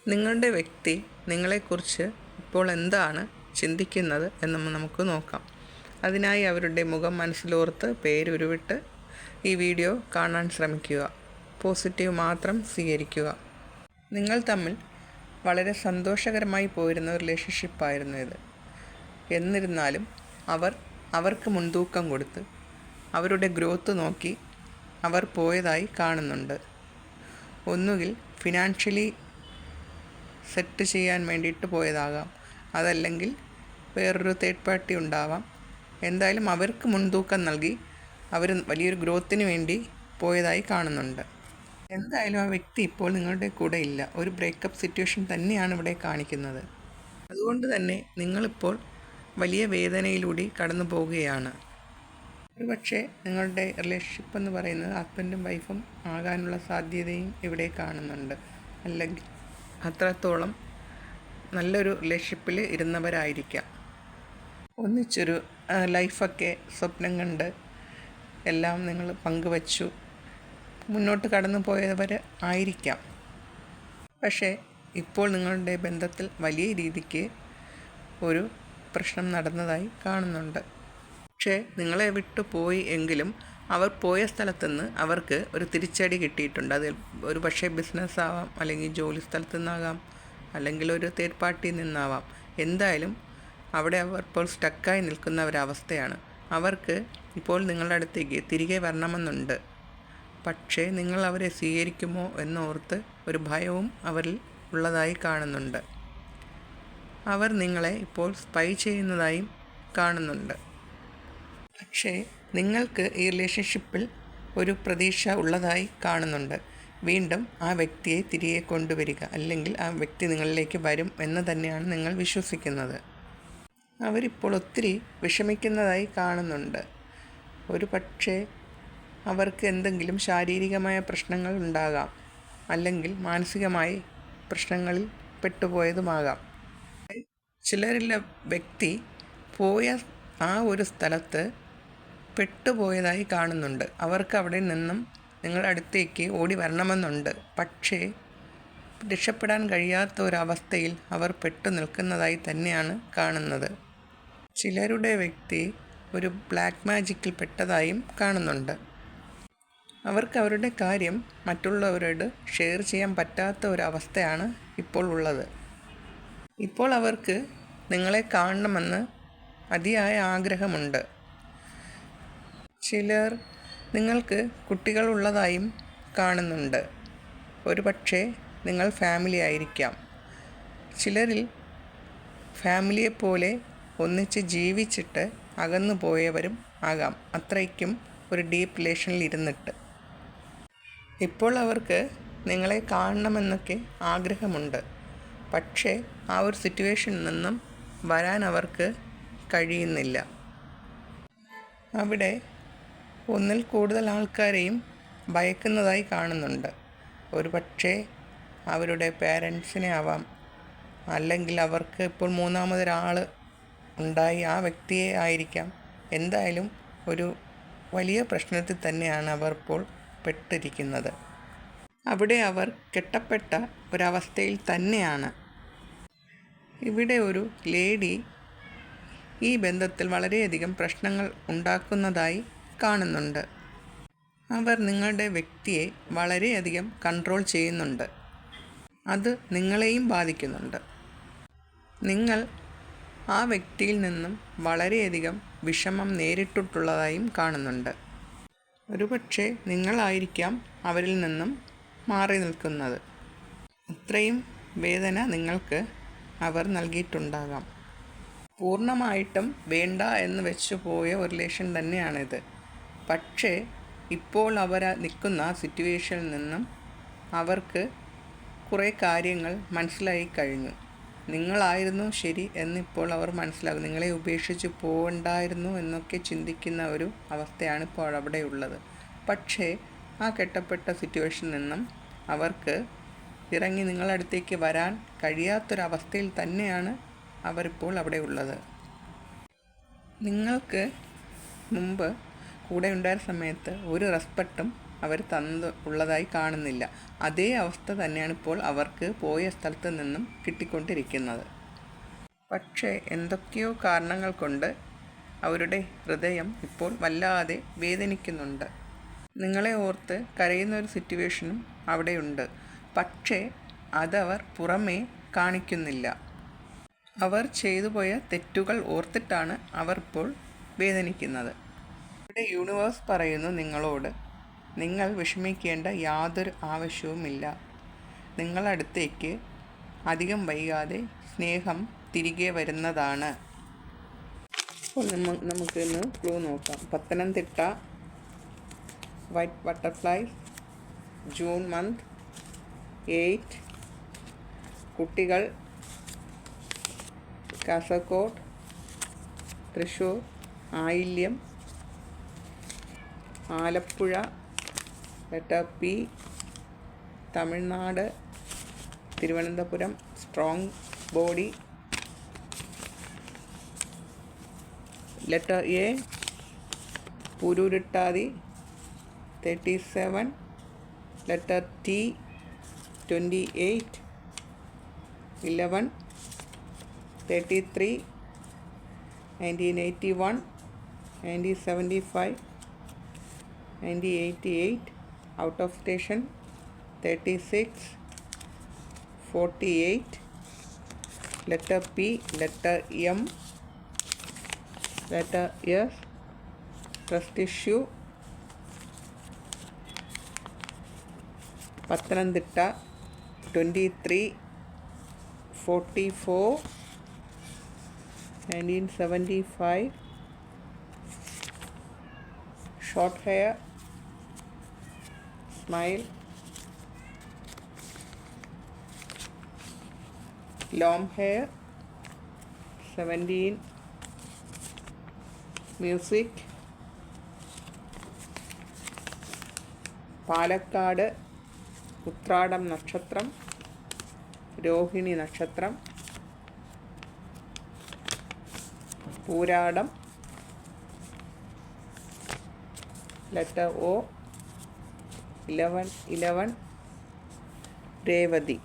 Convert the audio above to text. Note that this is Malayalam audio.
നിങ്ങളുടെ വ്യക്തി നിങ്ങളെക്കുറിച്ച് ഇപ്പോൾ എന്താണ് ചിന്തിക്കുന്നത് എന്ന് നമുക്ക് നോക്കാം. അതിനായി അവരുടെ മുഖം മനസ്സിലോർത്ത് പേരുരുവിട്ട് ഈ വീഡിയോ കാണാൻ ശ്രമിക്കുക. പോസിറ്റീവ് മാത്രം സ്വീകരിക്കുക. നിങ്ങൾ തമ്മിൽ വളരെ സന്തോഷകരമായി പോയിരുന്ന ഒരു റിലേഷൻഷിപ്പായിരുന്നു ഇത്. എന്നിരുന്നാലും അവർക്ക് മുൻതൂക്കം കൊടുത്ത് അവരുടെ ഗ്രോത്ത് നോക്കി അവർ പോയതായി കാണുന്നുണ്ട്. ഒന്നുകിൽ ഫിനാൻഷ്യലി സെറ്റ് ചെയ്യാൻ വേണ്ടിയിട്ട് പോയതാകാം, അതല്ലെങ്കിൽ വേറൊരു തേർഡ് പാർട്ടി ഉണ്ടാവാം. എന്തായാലും അവർക്ക് മുൻതൂക്കം നൽകി അവർ വലിയൊരു ഗ്രോത്തിന് വേണ്ടി പോയതായി കാണുന്നുണ്ട്. എന്തായാലും ആ വ്യക്തി ഇപ്പോൾ നിങ്ങളുടെ കൂടെ ഇല്ല. ഒരു ബ്രേക്കപ്പ് സിറ്റുവേഷൻ തന്നെയാണ് ഇവിടെ കാണിക്കുന്നത്. അതുകൊണ്ട് തന്നെ നിങ്ങളിപ്പോൾ വലിയ വേദനയിലൂടെ കടന്നു പോവുകയാണ്. ഒരുപക്ഷെ നിങ്ങളുടെ റിലേഷൻഷിപ്പ് എന്ന് പറയുന്നത് ഹസ്ബൻഡും വൈഫും ആകാനുള്ള സാധ്യതയും ഇവിടെ കാണുന്നുണ്ട്. അല്ലെങ്കിൽ അത്രത്തോളം നല്ലൊരു റിലേഷൻഷിപ്പിൽ ഇരുന്നവരായിരിക്കാം. ഒന്നിച്ചൊരു ലൈഫൊക്കെ സ്വപ്നം കണ്ട് എല്ലാം നിങ്ങൾ പങ്കുവച്ചു മുന്നോട്ട് കടന്നു പോയവർ ആയിരിക്കാം. പക്ഷേ ഇപ്പോൾ നിങ്ങളുടെ ബന്ധത്തിൽ വലിയ രീതിക്ക് ഒരു പ്രശ്നം നടന്നതായി കാണുന്നുണ്ട്. പക്ഷേ നിങ്ങളെ വിട്ടു പോയി എങ്കിലും അവർ പോയ സ്ഥലത്തുനിന്ന് അവർക്ക് ഒരു തിരിച്ചടി കിട്ടിയിട്ടുണ്ട്. അതിൽ ഒരു പക്ഷേ ബിസിനസ് ആവാം, അല്ലെങ്കിൽ ജോലി സ്ഥലത്തു നിന്നാകാം, അല്ലെങ്കിൽ ഒരു തേർഡ് പാർട്ടിയിൽ നിന്നാവാം. എന്തായാലും അവിടെ അവർ ഇപ്പോൾ സ്റ്റക്കായി നിൽക്കുന്ന ഒരവസ്ഥയാണ്. അവർക്ക് ഇപ്പോൾ നിങ്ങളുടെ അടുത്തേക്ക് തിരികെ വരണമെന്നുണ്ട്. പക്ഷേ നിങ്ങൾ അവരെ സ്വീകരിക്കുമോ എന്നോർത്ത് ഒരു ഭയവും അവരിൽ ഉള്ളതായി കാണുന്നുണ്ട്. അവർ നിങ്ങളെ ഇപ്പോൾ സ്പൈ ചെയ്യുന്നതായും കാണുന്നുണ്ട്. പക്ഷേ നിങ്ങൾക്ക് ഈ റിലേഷൻഷിപ്പിൽ ഒരു പ്രതീക്ഷ ഉള്ളതായി കാണുന്നുണ്ട്. വീണ്ടും ആ വ്യക്തിയെ തിരികെ കൊണ്ടുവരിക, അല്ലെങ്കിൽ ആ വ്യക്തി നിങ്ങളിലേക്ക് വരും എന്ന് തന്നെയാണ് നിങ്ങൾ വിശ്വസിക്കുന്നത്. അവരിപ്പോൾ ഒത്തിരി വിഷമിക്കുന്നതായി കാണുന്നുണ്ട്. ഒരു പക്ഷേ അവർക്ക് എന്തെങ്കിലും ശാരീരികമായ പ്രശ്നങ്ങൾ ഉണ്ടാകാം, അല്ലെങ്കിൽ മാനസികമായി പ്രശ്നങ്ങളിൽ പെട്ടുപോയതുമാകാം. ചിലരിലെ വ്യക്തി പോയ ആ ഒരു സ്ഥലത്ത് പെട്ടുപോയതായി കാണുന്നുണ്ട്. അവർക്ക് അവിടെ നിന്നും നിങ്ങളുടെ അടുത്തേക്ക് ഓടി വരണമെന്നുണ്ട്. പക്ഷേ രക്ഷപ്പെടാൻ കഴിയാത്ത ഒരവസ്ഥയിൽ അവർ പെട്ടു നിൽക്കുന്നതായി തന്നെയാണ് കാണുന്നത്. ചിലരുടെ വ്യക്തി ഒരു ബ്ലാക്ക് മാജിക്കിൽ പെട്ടതായും കാണുന്നുണ്ട്. അവർക്ക് അവരുടെ കാര്യം മറ്റുള്ളവരോട് ഷെയർ ചെയ്യാൻ പറ്റാത്ത ഒരവസ്ഥയാണ് ഇപ്പോൾ ഉള്ളത്. ഇപ്പോൾ അവർക്ക് നിങ്ങളെ കാണണമെന്ന് അതിയായ ആഗ്രഹമുണ്ട്. ചിലർ നിങ്ങൾക്ക് കുട്ടികളുള്ളതായും കാണുന്നുണ്ട്. ഒരു പക്ഷേ നിങ്ങൾ ഫാമിലി ആയിരിക്കാം. ചിലരിൽ ഫാമിലിയെപ്പോലെ ഒന്നിച്ച് ജീവിച്ചിട്ട് അകന്നു പോയവരും ആകാം, അത്രയ്ക്കും ഒരു ഡീപ്പ് റിലേഷനിൽ ഇരുന്നിട്ട്. ഇപ്പോൾ അവർക്ക് നിങ്ങളെ കാണണമെന്നൊക്കെ ആഗ്രഹമുണ്ട്. പക്ഷേ ആ ഒരു സിറ്റുവേഷനിൽ നിന്നും വരാൻ അവർക്ക് കഴിയുന്നില്ല. അവിടെ ഒന്നിൽ കൂടുതൽ ആൾക്കാരെയും ഭയക്കുന്നതായി കാണുന്നുണ്ട്. ഒരു പക്ഷേ അവരുടെ പേരൻസിനെ ആവാം, അല്ലെങ്കിൽ അവർക്ക് ഇപ്പോൾ മൂന്നാമതൊരാൾ ഉണ്ടായി ആ വ്യക്തിയെ ആയിരിക്കാം. എന്തായാലും ഒരു വലിയ പ്രശ്നത്തിൽ തന്നെയാണ് അവർ ഇപ്പോൾ പെട്ടിരിക്കുന്നത്. അവിടെ അവർ കെട്ടപ്പെട്ട ഒരവസ്ഥയിൽ തന്നെയാണ്. ഇവിടെ ഒരു ലേഡി ഈ ബന്ധത്തിൽ വളരെയധികം പ്രശ്നങ്ങൾ ഉണ്ടാക്കുന്നതായി കാണുന്നുണ്ട്. അവർ നിങ്ങളുടെ വ്യക്തിയെ വളരെയധികം കൺട്രോൾ ചെയ്യുന്നുണ്ട്. അത് നിങ്ങളെയും ബാധിക്കുന്നുണ്ട്. നിങ്ങൾ ആ വ്യക്തിയിൽ നിന്നും വളരെയധികം വിഷമം നേരിട്ടിട്ടുള്ളതായും കാണുന്നുണ്ട്. ഒരുപക്ഷെ നിങ്ങളായിരിക്കാം അവരിൽ നിന്നും മാറി നിൽക്കുന്നത്. അത്രയും വേദന നിങ്ങൾക്ക് അവർ നൽകിയിട്ടുണ്ടാകാം. പൂർണ്ണമായിട്ടും വേണ്ട എന്ന് വെച്ചു പോയ ഒരു റിലേഷൻ തന്നെയാണിത്. പക്ഷേ ഇപ്പോൾ അവർ നിൽക്കുന്ന സിറ്റുവേഷനിൽ നിന്നും അവർക്ക് കുറേ കാര്യങ്ങൾ മനസ്സിലായി കഴിഞ്ഞു. നിങ്ങളായിരുന്നു ശരി എന്നിപ്പോൾ അവർ മനസ്സിലാകും. നിങ്ങളെ ഉപേക്ഷിച്ച് പോകണ്ടായിരുന്നു എന്നൊക്കെ ചിന്തിക്കുന്ന ഒരു അവസ്ഥയാണ് ഇപ്പോൾ അവിടെയുള്ളത്. പക്ഷേ ആ കെട്ടപ്പെട്ട സിറ്റുവേഷനിൽ നിന്നും അവർക്ക് ഇറങ്ങി നിങ്ങളടുത്തേക്ക് വരാൻ കഴിയാത്തൊരവസ്ഥയിൽ തന്നെയാണ് അവരിപ്പോൾ അവിടെ ഉള്ളത്. നിങ്ങൾക്ക് മുമ്പ് കൂടെ ഉണ്ടായിരുന്ന സമയത്ത് ഒരു റെസ്പെക്റ്റും അവർ ഉള്ളതായി കാണുന്നില്ല. അതേ അവസ്ഥ തന്നെയാണ് ഇപ്പോൾ അവർക്ക് പോയ സ്ഥലത്ത് നിന്നും കിട്ടിക്കൊണ്ടിരിക്കുന്നത്. പക്ഷേ എന്തൊക്കെയോ കാരണങ്ങൾ കൊണ്ട് അവരുടെ ഹൃദയം ഇപ്പോൾ വല്ലാതെ വേദനിക്കുന്നുണ്ട്. നിങ്ങളെ ഓർത്ത് കരയുന്ന ഒരു സിറ്റുവേഷനും അവിടെയുണ്ട്. പക്ഷേ അതവർ പുറമേ കാണിക്കുന്നില്ല. അവർ ചെയ്തു പോയ തെറ്റുകൾ ഓർത്തിട്ടാണ് അവർ ഇപ്പോൾ വേദനിക്കുന്നത്. ഇവിടെ യൂണിവേഴ്സ് പറയുന്നു നിങ്ങളോട്, നിങ്ങൾ വിഷമിക്കേണ്ട യാതൊരു ആവശ്യവുമില്ല. നിങ്ങളടുത്തേക്ക് അധികം വൈകാതെ സ്നേഹം തിരികെ വരുന്നതാണ്. അപ്പോൾ നമുക്കിന്ന് ക്ലൂ നോക്കാം. Pathanamthitta, white butterflies, June month, 8, കുട്ടികൾ, Kasaragod, Thrissur, Ayilyam, Alappuzha, letter P, Tamil Nadu, Thiruvananthapuram, strong body, letter A, Pururuttathi, 37, letter T, 28, 11, 33, 1981, 1975, 1988, out of station, 36, 48, letter P, letter M, letter S, trust issue, Pathanamthitta, 23, 44, 1975, short hair, smile, long hair, 17, music, Palakkad, Uthradam നക്ഷത്രം, രോഹിണി നക്ഷത്രം, പൂരാടം, ലെറ്റർ ഒ, 11, രേവതി.